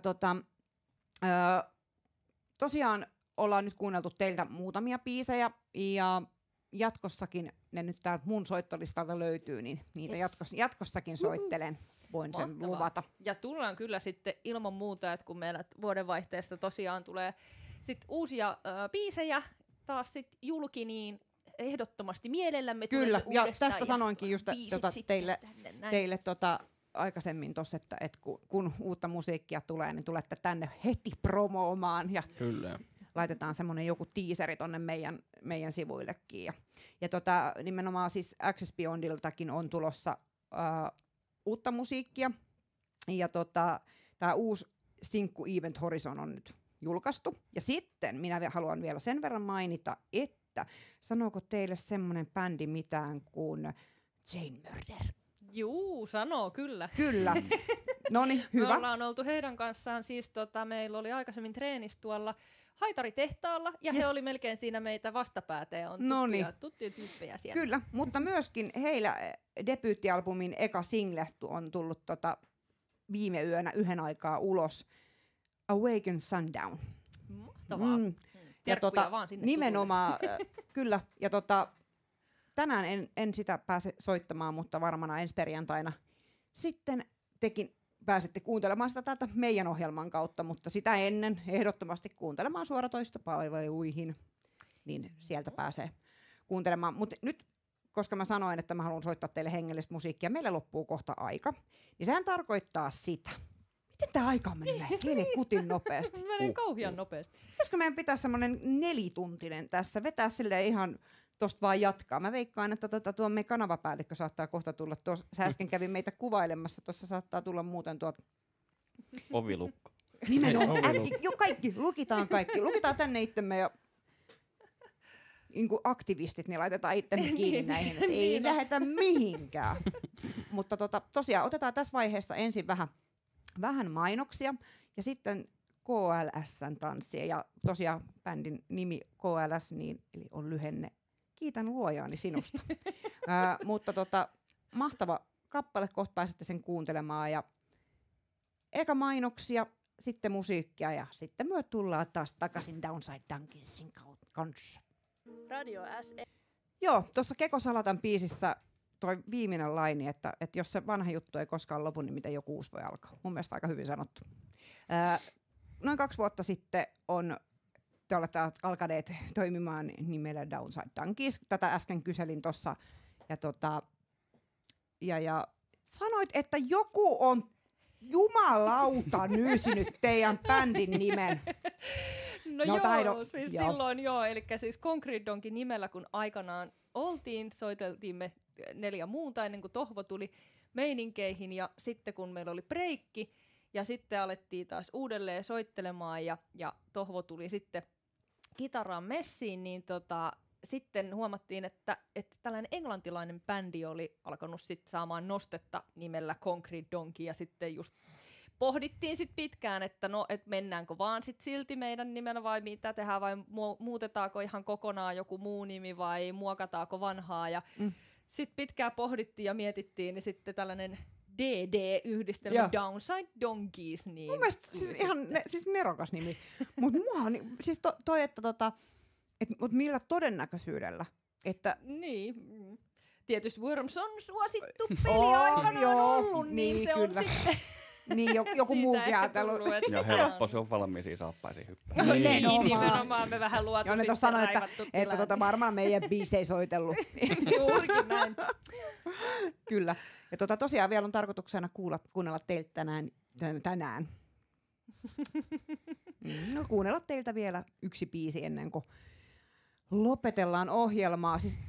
tosiaan ollaan nyt kuunneltu teiltä muutamia biisejä, ja jatkossakin ne nyt täältä mun soittolistalta löytyy, niin niitä jatkossakin soittelen. Voin sen luvata. Ja tullaan kyllä sitten ilman muuta, että kun meillä vuodenvaihteesta tosiaan tulee sit uusia biisejä taas sit julki, niin ehdottomasti mielellämme kyllä, tulemme ja uudestaan. tästä sanoinkin just teille aikaisemmin tossa, että kun uutta musiikkia tulee, niin tulette tänne heti promoomaan. Ja kyllä. Laitetaan semmoinen joku teaseri tonne meidän sivuillekin. Ja nimenomaan siis Access Beyondiltakin on tulossa uutta musiikkia. Ja tämä uusi sinkku Event Horizon on nyt julkaistu. Ja sitten minä haluan vielä sen verran mainita, että sanooko teille semmoinen bändi mitään kuin Chain Murder? Juu, sanoo kyllä. Kyllä. Noniin, hyvä. Me ollaan oltu heidän kanssaan, siis meillä oli aikaisemmin treenissä tuolla Haitaritehtaalla, ja he oli melkein siinä meitä vastapäätä, ja on tuttuja tyyppejä siellä. Kyllä, mutta myöskin heillä debyyttialbumin eka single on tullut viime yönä yhden aikaa ulos, Awaken Sundown. Mahtavaa. Ja vaan sinne nimenomaan, kyllä, ja tänään en sitä pääse soittamaan, mutta varmana ensi perjantaina sitten tekin pääsette kuuntelemaan sitä täältä meidän ohjelman kautta, mutta sitä ennen ehdottomasti kuuntelemaan suoratoistopalveluihin, niin sieltä pääsee kuuntelemaan. Mutta nyt, koska mä sanoin, että mä haluan soittaa teille hengellistä musiikkia, meillä loppuu kohta aika, niin sehän tarkoittaa sitä. Miten tämä aika on mennyt näin kutin nopeasti? Menee kauhean nopeasti. Pitäisikö meidän pitää semmoinen 4-tuntinen tässä, vetää silleen ihan tosta vaan jatkaa. Mä veikkaan, että tuo meidän kanavapäällikkö saattaa kohta tulla. Sä äsken kävi meitä kuvailemassa, tuossa saattaa tulla muuten tuolta ovilukko. Nimenomaan. Kaikki, lukitaan kaikki. Lukitaan tänne itsemme ja niin kuin aktivistit, niin laitetaan itsemme kiinni näihin, että ei lähdetä mihinkään. Mutta tosiaan otetaan tässä vaiheessa ensin vähän mainoksia, ja sitten KLS:n tanssia. Ja tosiaan bändin nimi KLS niin, eli on lyhenne Kiitän luojaani sinusta. Mutta mahtava kappale, kohta pääsette sen kuuntelemaan. Ja eka mainoksia, sitten musiikkia ja sitten me tullaan taas takaisin Downside Dunkinsin kanssa. Radio SE. Joo, tuossa Keko Salatan biisissä toi viimeinen laini, että jos se vanha juttu ei koskaan lopu, niin miten joku uusi voi alkaa. Mun mielestä aika hyvin sanottu. Noin 2 vuotta sitten te olette alkaneet toimimaan nimellä Downside Dunkies. Tätä äsken kyselin tuossa. Ja sanoit, että joku on jumalauta nyysinyt teidän bändin nimen. Siis silloin eli siis Concrete Donkey nimellä, kun aikanaan soiteltiin me 4 muuta ennen kuin Tohvo tuli meininkeihin, ja sitten kun meillä oli breikki, ja sitten alettiin taas uudelleen soittelemaan, ja Tohvo tuli sitten kitaraan messiin, niin sitten huomattiin, että tällainen englantilainen bändi oli alkanut sitten saamaan nostetta nimellä Concrete Donkey, ja sitten just pohdittiin sit pitkään, että mennäänkö vaan sit silti meidän nimellä vai mitä tehdään, vai muutetaanko ihan kokonaan joku muu nimi vai muokataanko vanhaa, ja sitten pitkään pohdittiin ja mietittiin, niin sitten tällainen DD-yhdistelmä Downside Donkeys. Niin mun mielestä siis ihan siis nerokas nimi. Mutta mua on siis toi, että mut millä todennäköisyydellä? Että niin. Tietysti Worms on suosittu peli aikanaan ollut, niin se kyllä. On sitten niin joku muukin ajatellut. Ja helppo se on valmiisiin saappaisiin hyppää. No niin, nimenomaan me vähän luotu sitten sanoi, että varmaan meidän biisi ei soitellut. Juurikin näin. Kyllä. Ja tosiaan vielä on tarkoituksena kuunnella teiltä tänään. No kuunnella teiltä vielä yksi biisi ennen kuin lopetellaan ohjelmaa. Siis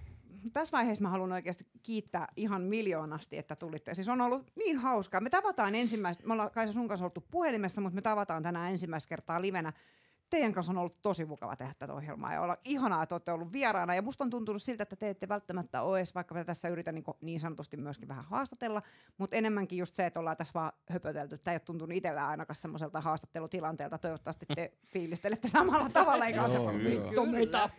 tässä vaiheessa mä haluan oikeasti kiittää ihan miljoonasti, että tulitte. Siis on ollut niin hauskaa. Me tavataan me ollaan Kaisa sun kanssa oltu puhelimessa, mutta me tavataan tänään ensimmäistä kertaa livenä. Teidän kanssa on ollut tosi mukava tehdä tätä ohjelmaa ja olla ihanaa, että olette ollut vieraana. Ja musta on tuntunut siltä, että te ette välttämättä ole edes, vaikka mä tässä yritän niin sanotusti myöskin vähän haastatella, mutta enemmänkin just se, että ollaan tässä vaan höpötelty. Tämä ei ole tuntunut itsellään ainakaan semmoiselta haastattelutilanteelta. Toivottavasti te fiilistelette samalla tavalla, eikä ole vittu mitä.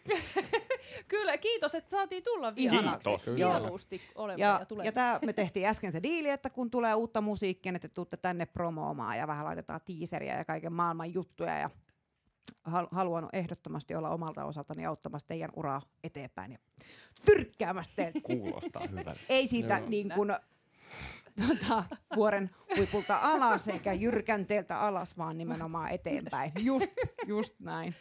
Kyllä, kiitos, että saatiin tulla vieraaksi. Mieluusti olemaan ja tulemaan. Ja tää me tehtiin äsken se diili, että kun tulee uutta musiikkia, niin te tuutte tänne promoomaan ja vähän laitetaan tiiseriä ja kaiken maailman juttuja. Ja haluan ehdottomasti olla omalta osaltani auttamassa teidän uraa eteenpäin ja tyrkkäämässä teiltä. Kuulostaa hyvältä. Ei siitä niin kuin vuoren huipulta alas eikä jyrkänteeltä alas, vaan nimenomaan eteenpäin. Just näin.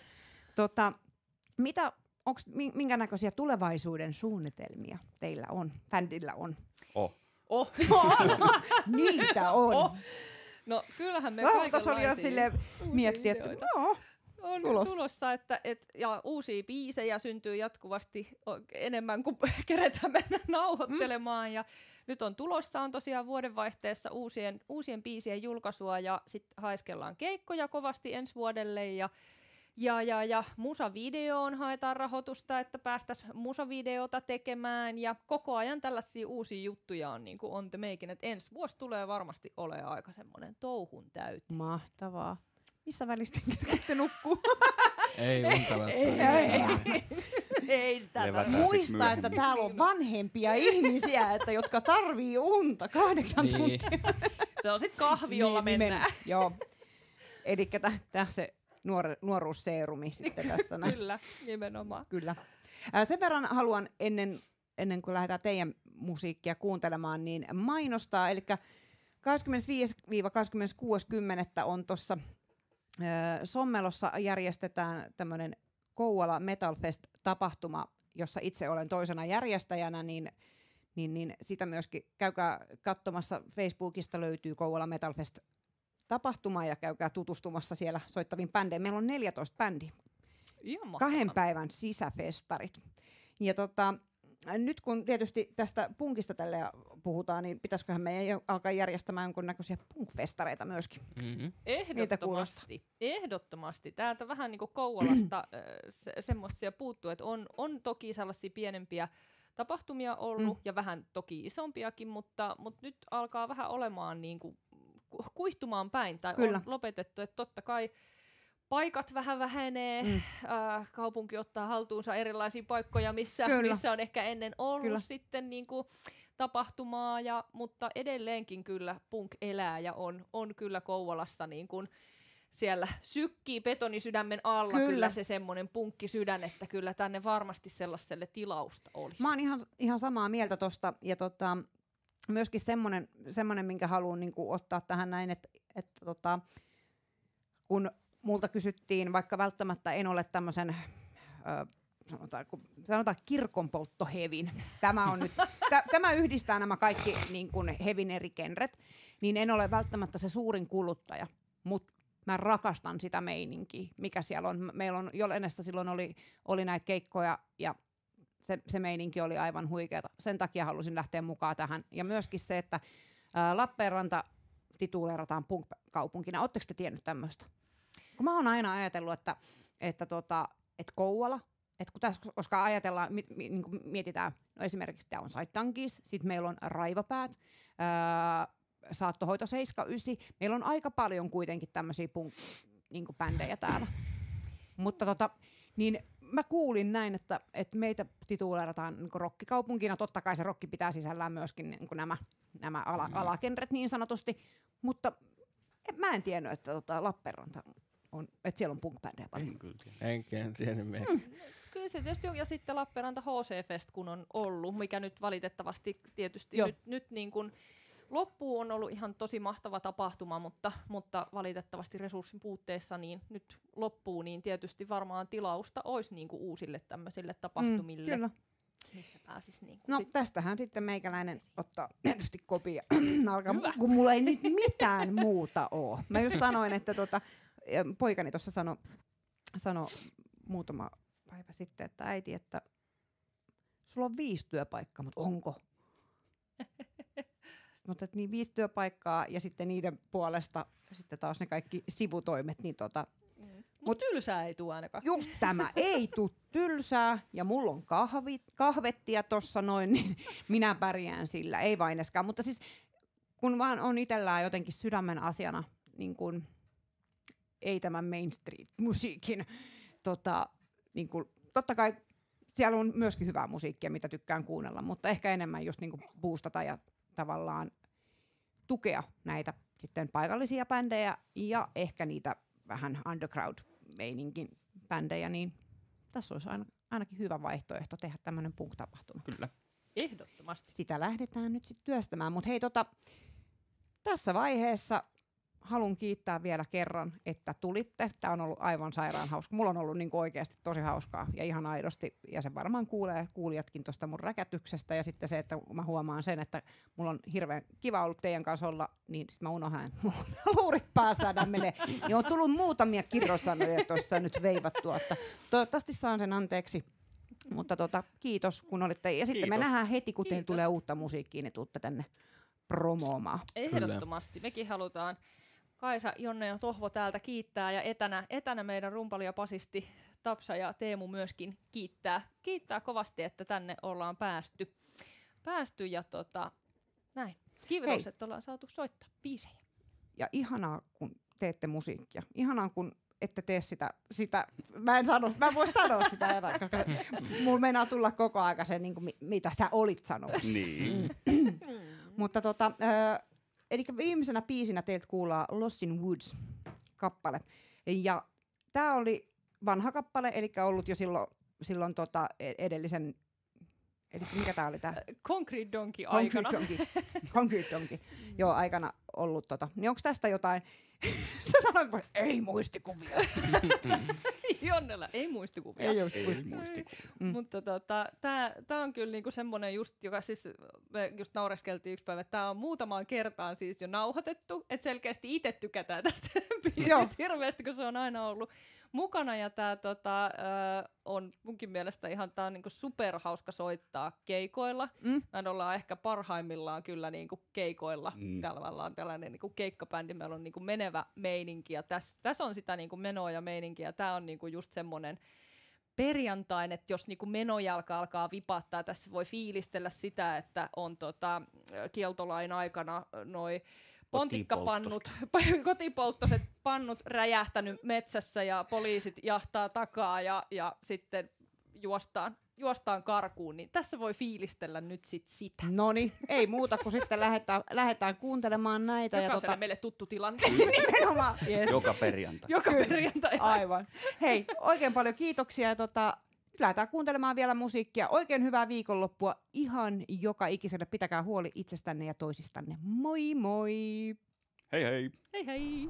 Minkä näköisiä tulevaisuuden suunnitelmia teillä on, bändillä on? Niitä on. No kyllähän me kaikenlaisia miettiä, että on tulossa, ja uusia biisejä syntyy jatkuvasti enemmän kuin keretään mennä nauhoittelemaan. Ja nyt on tosiaan vuodenvaihteessa uusien biisien julkaisua, ja sitten haiskellaan keikkoja kovasti ensi vuodelle. Ja musavideoon haetaan rahoitusta, että päästäisiin musavideota tekemään, ja koko ajan tällaisia uusia juttuja on niin kuin on the making, että ensi vuosi tulee varmasti olemaan aika semmoinen touhun täyteen. Mahtavaa. Missä välistä kerkeette nukkuu? Ei unta Ei sitä muista, että täällä on vanhempia ihmisiä, jotka tarvii unta 8 tuntia. Se on sitten kahvi, jolla mennään. Joo. Elikkä tää se nuoruusseerumi sitten tässä. Kyllä, nimenomaan. Kyllä. Sen verran haluan ennen kuin lähdetään teidän musiikkia kuuntelemaan, niin mainostaa. Eli 25-26.10. on tuossa Sommelossa järjestetään tämmöinen Kouvola Metal Fest-tapahtuma, jossa itse olen toisena järjestäjänä, niin sitä myöskin käykää katsomassa. Facebookista löytyy Kouvola Metal Fest tapahtuma ja käykää tutustumassa siellä soittaviin bändeihin. Meillä on 14 bändiä. 2 päivän sisäfestarit. Ja nyt kun tietysti tästä punkista tälle puhutaan, niin pitäisiköhän meidän alkaa järjestämään jonkunnäköisiä punkfestareita myöskin? Mm-hmm. Ehdottomasti. Täältä vähän niin kuin Kouvolasta semmoisia puuttuu, että on toki sellaisia pienempiä tapahtumia ollut ja vähän toki isompiakin, mutta nyt alkaa vähän olemaan niin kuin kuihtumaan päin, tai Kyllä. on lopetettu, että totta kai paikat vähän vähenee, kaupunki ottaa haltuunsa erilaisia paikkoja, missä on ehkä ennen ollut sitten niinku tapahtumaa, mutta edelleenkin kyllä punk elää ja on kyllä Kouvolassa niin kuin siellä sykkii betonisydämen alla kyllä se semmoinen punkkisydän, että kyllä tänne varmasti sellaiselle tilausta olisi. Mä oon ihan samaa mieltä tosta, ja myöskin semmoinen, minkä haluan niinku ottaa tähän näin, että kun multa kysyttiin, vaikka välttämättä en ole tämmöisen sanotaan kirkonpolttohevin. Tämä yhdistää nämä kaikki niin kuin hevin eri genret, niin en ole välttämättä se suurin kuluttaja, mutta mä rakastan sitä meininkiä, mikä siellä on. Meillä on Jolenesta silloin oli näitä keikkoja ja se meininki oli aivan huikeata. Sen takia halusin lähteä mukaan tähän. Ja myöskin se, että Lappeenranta tituleerataan punk-kaupunkina. Oletteko te tiennyt tämmöistä? Kun mä oon aina ajatellut, että Kouvola, koska ajatellaan, niin mietitään, no esimerkiksi tämä on Saittankis, sitten meillä on Raivapäät, Saattohoito 79, meillä on aika paljon kuitenkin tämmöisiä punk-bändejä täällä. Mutta niin mä kuulin näin, että meitä tituleerataan niin rokkikaupunkina, totta kai se rokki pitää sisällään myöskin niin nämä alagenret niin sanotusti, mutta mä en tiennyt, että Lappeenranta on, että siellä on punk-bändejä paljon. En tiennyt meitä. Kyllä se tietysti on, ja sitten Lappeenranta HC Fest kun on ollut, mikä nyt valitettavasti tietysti nyt niin kuin loppuun on ollut ihan tosi mahtava tapahtuma, mutta valitettavasti resurssin puutteessa niin nyt loppuu, niin tietysti varmaan tilausta olisi niin kuin uusille tämmöisille tapahtumille. Kyllä. Missä pääsis niin no tästähän sitten meikäläinen ottaa tietysti kopia, kun mulla ei nyt mitään muuta ole. Mä just sanoin, että poikani tuossa sanoi muutama päivä sitten, että äiti, että sulla on 5 työpaikkaa, mutta onko? Mutta niin 5 työpaikkaa ja sitten niiden puolesta sitten taas ne kaikki sivutoimet. Niin Mutta tylsää ei tule ainakaan. Just tämä, ei tule tylsää ja mulla on kahvettia tossa noin, niin minä pärjään sillä, ei vaineskaan. Mutta siis kun vaan on itsellään jotenkin sydämen asiana, niin kun, ei tämän mainstream-musiikin, niin kun, totta kai siellä on myöskin hyvää musiikkia, mitä tykkään kuunnella, mutta ehkä enemmän just niin kun boostata ja tavallaan tukea näitä sitten paikallisia bändejä ja ehkä niitä vähän underground-meininkin bändejä, niin tässä olisi ainakin hyvä vaihtoehto tehdä tämmöinen punk-tapahtuma. Kyllä. Ehdottomasti. Sitä lähdetään nyt sitten työstämään, mutta hei tässä vaiheessa haluan kiittää vielä kerran, että tulitte. Tämä on ollut aivan sairaan hauska. Mulla on ollut niin oikeasti tosi hauskaa ja ihan aidosti, ja se varmaan kuulijatkin tuosta mun räkätyksestä, ja sitten se, että mä huomaan sen, että mulla on hirveän kiva ollut teidän kanssa olla, niin sitten mä unohan, että mulla on luurit päässä menee. Ja on tullut muutamia kirrosanoja tuossa nyt veivattua, että toivottavasti saan sen anteeksi. Mutta kiitos, kun olitte. Ja sitten me nähdään heti, kun teille tulee uutta musiikkia, niin tuutte tänne promoomaan. Ehdottomasti. Mekin halutaan Kaisa, Jonne ja Tohvo täältä kiittää, ja etänä meidän rumpali ja basisti Tapsa ja Teemu myöskin kiittää kovasti, että tänne ollaan päästy ja näin. Kiitos, että ollaan saatu soittaa biisejä. Ja ihanaa, kun teette musiikkia. Ihanaa, kun ette tee sitä mä en voi sanoa sitä, koska mulla meinaa tulla koko aika se, niin kuin, mitä sä olit sanonut. Niin. Mutta eli viimeisenä biisinä teiltä kuullaan Lost in Woods-kappale. Ja tää oli vanha kappale, eli ollut jo silloin edellisen, eli mikä tää oli tää? Concrete Donkey aikana. Concrete Donkey. Joo, aikana ollut niin onko tästä jotain? Sä sanoit, ei muistikuvia. Jonnella ei muistikuvia. Ei muistikuvia. Mutta tää on kyllä niinku semmonen just, joka siis, me just naureskeltiin yksi päivä, että tää on muutamaan kertaan siis jo nauhoitettu, että selkeästi itse tykätään tästä biisistä hirveästi, kun se on aina ollut mukana, ja tää on munkin mielestä tää on niinku superhauska soittaa keikoilla. Me ollaan ehkä parhaimmillaan kyllä niinku keikoilla. Täällä on tällainen niinku keikkabändi, meillä on niinku menevä meininki, ja tässä on sitä niinku menoa ja meininkiä. Tää on niinku just semmonen perjantain, että jos niinku menojalka alkaa vipattaa, tässä voi fiilistellä sitä, että on kieltolain aikana noi kotipolttoiset pannut räjähtänyt metsässä ja poliisit jahtaa takaa ja sitten juostaan karkuun, niin tässä voi fiilistellä nyt sitä. Noniin, ei muuta kuin sitten lähdetään kuuntelemaan näitä. Jokaiselle meille tuttu tilanne. Nimenomaan. Yes. Joka perjantai. Aivan. Hei, oikein paljon kiitoksia ja lähdetään kuuntelemaan vielä musiikkia. Oikein hyvää viikonloppua ihan joka ikiselle. Pitäkää huoli itsestänne ja toisistanne. Moi moi! Hei hei! Hei hei!